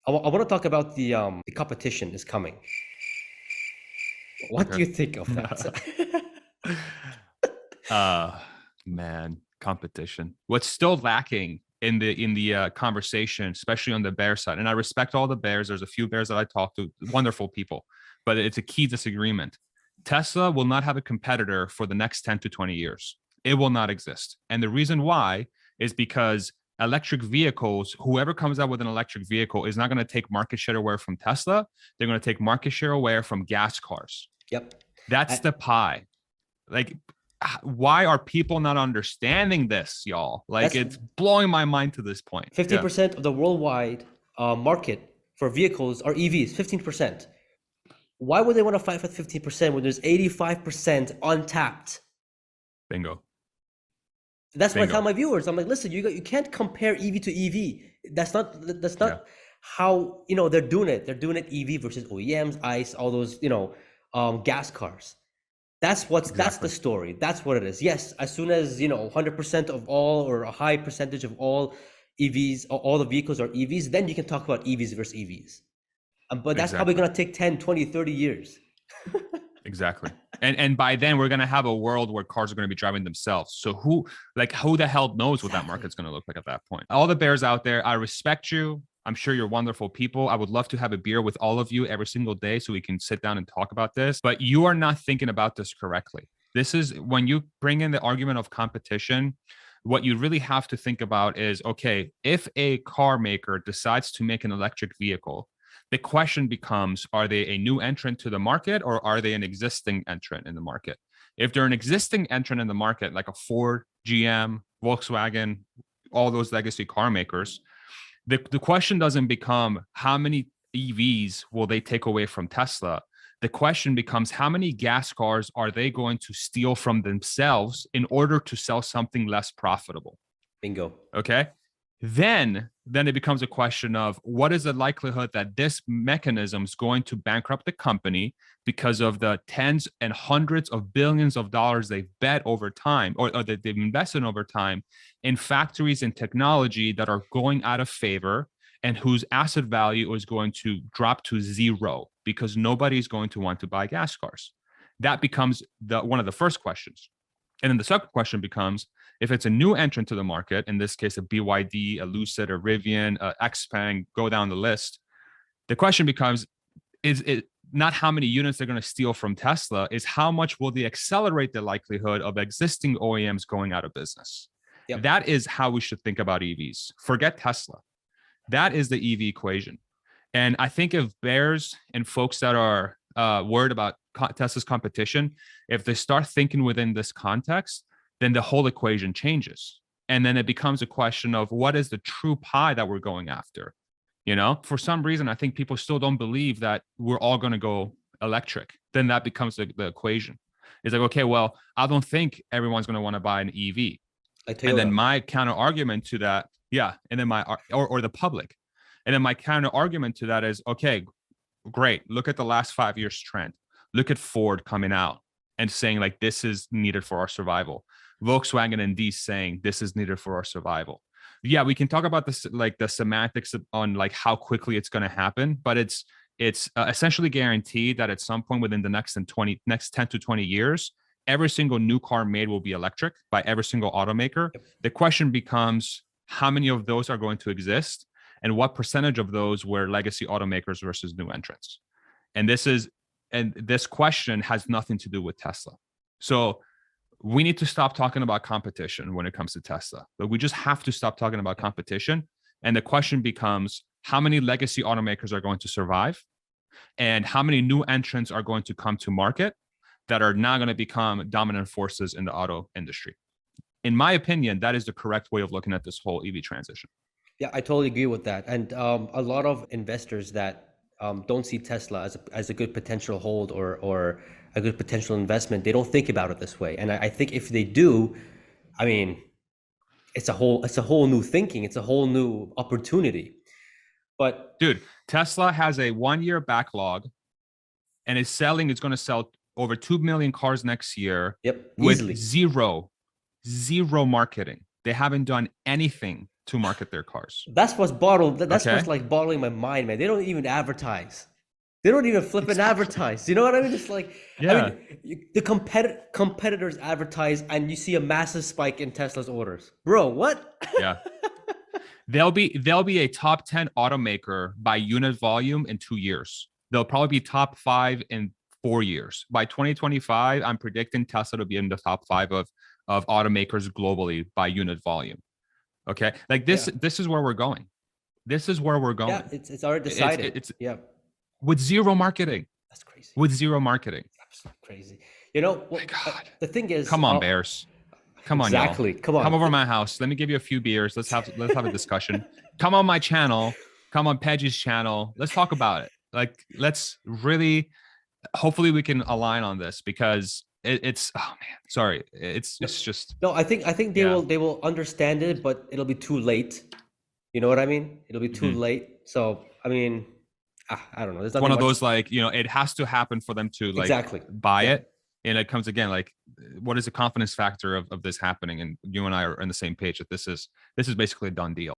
I want to talk about the competition is coming. What do Okay. you think of that? uh Man, competition. What's still lacking in the conversation, especially on the bear side, and I respect all the bears. There's a few bears that I talk to, wonderful people, but it's a key disagreement. Tesla will not have a competitor for the next 10 to 20 years. It will not exist. And the reason why is because electric vehicles, whoever comes out with an electric vehicle is not going to take market share away from Tesla. They're going to take market share away from gas cars. Yep. That's I, the pie. Like, why are people not understanding this, y'all? Like, that's it's blowing my mind to this point. Yeah, 15% of the worldwide market for vehicles are EVs. 15%. Why would they want to fight for 15% when there's 85% untapped? bingo, That's what I tell bingo. my viewers. I'm like, listen, you can't compare EV to EV. That's Yeah, not how they're doing it. They're doing it EV versus OEMs, ICE, all those gas cars. That's the exactly. story. That's what it is. Yes, as soon as 100% of all or a high percentage of all EVs, all the vehicles are EVs, then you can talk about EVs versus EVs. But that's probably Exactly. going to take 10, 20, 30 years. Exactly. And by then we're gonna have a world where cars are gonna be driving themselves. So who the hell knows what that Exactly. market's gonna look like at that point? All the bears out there, I respect you. I'm sure you're wonderful people. I would love to have a beer with all of you every single day so we can sit down and talk about this. But you are not thinking about this correctly. This is when you bring in the argument of competition. What you really have to think about is, okay, if a car maker decides to make an electric vehicle, the question becomes, are they a new entrant to the market or are they an existing entrant in the market? If they're an existing entrant in the market, like a Ford, GM, Volkswagen, all those legacy car makers, the question doesn't become how many EVs will they take away from Tesla. The question becomes how many gas cars are they going to steal from themselves in order to sell something less profitable? Bingo. Okay. Then it becomes a question of what is the likelihood that this mechanism is going to bankrupt the company because of the tens and hundreds of billions of dollars they've bet over time, or that they've invested over time in factories and technology that are going out of favor and whose asset value is going to drop to zero because nobody's going to want to buy gas cars. That becomes one of the first questions. And then the second question becomes, if it's a new entrant to the market, in this case, a BYD, a Lucid, a Rivian, a Xpeng, go down the list, the question becomes, is it not how many units they're going to steal from Tesla, is how much will they accelerate the likelihood of existing OEMs going out of business? Yep. That is how we should think about EVs. Forget Tesla. That is the EV equation. And I think if bears and folks that are worried about Tesla's competition, if they start thinking within this context, then the whole equation changes. And then it becomes a question of what is the true pie that we're going after? For some reason, I think people still don't believe that we're all going to go electric. Then that becomes the equation. It's like, okay, well, I don't think everyone's going to want to buy an EV. Like And then Toyota. my counter argument to that, yeah, and then or the public. And then my counter argument to that is, okay, great. Look at the last 5 years trend. Look at Ford coming out and saying like this is needed for our survival. Volkswagen and D saying this is needed for our survival. Yeah, we can talk about this like the semantics on like how quickly it's going to happen, but it's essentially guaranteed that at some point within the next 10 to 20 years, every single new car made will be electric by every single automaker. Yep. The question becomes how many of those are going to exist and what percentage of those were legacy automakers versus new entrants. And this question has nothing to do with Tesla. So we need to stop talking about competition when it comes to Tesla. But we just have to stop talking about competition. And the question becomes how many legacy automakers are going to survive and how many new entrants are going to come to market that are now going to become dominant forces in the auto industry. In my opinion, that is the correct way of looking at this whole EV transition. Yeah, I totally agree with that. And a lot of investors that don't see Tesla as a good potential hold or a good potential investment, they don't think about it this way. And I think if they do, I mean, it's a whole new thinking. It's a whole new opportunity. But Dude, Tesla has a 1 year backlog and is going to sell over 2 million cars next year yep, with easily. zero marketing. They haven't done anything to market their cars. That's what's bottled. That's Okay. what's like bottling my mind, man. They don't even advertise. They don't even flip and Exactly. advertise. You know what I mean? It's like, I Yeah. mean, the competitors advertise, and you see a massive spike in Tesla's orders, bro. What? Yeah. They'll be a top 10 automaker by unit volume in 2 years. They'll probably be top 5 in 4 years. By 2025, I'm predicting Tesla to be in the top 5 of automakers globally by unit volume. Okay. Like Yeah, this is where we're going. This is where we're yeah. going. It's already It's decided. it's Yeah, with zero marketing. that's crazy. With zero marketing. Absolutely crazy. You know My what? God. The thing is, Come on, Bears. Come on, y'all. exactly. Come Come on. over to my house. Let me give you a few beers. Let's have a discussion. Come on my channel. Come on Pejjy's channel. Let's talk about it. Like, let's really. Hopefully, we can align on this because it's. Oh man, sorry. It's just. No, I think they Yeah. will understand it, but it'll be too late. You know what I mean? It'll be too Mhm. late. So I mean, I don't know. There's It's one nothing of much. those, like, it has to happen for them to like Exactly. buy Yeah. it. And it comes again, like, what is the confidence factor of this happening? And you and I are on the same page that this is basically a done deal.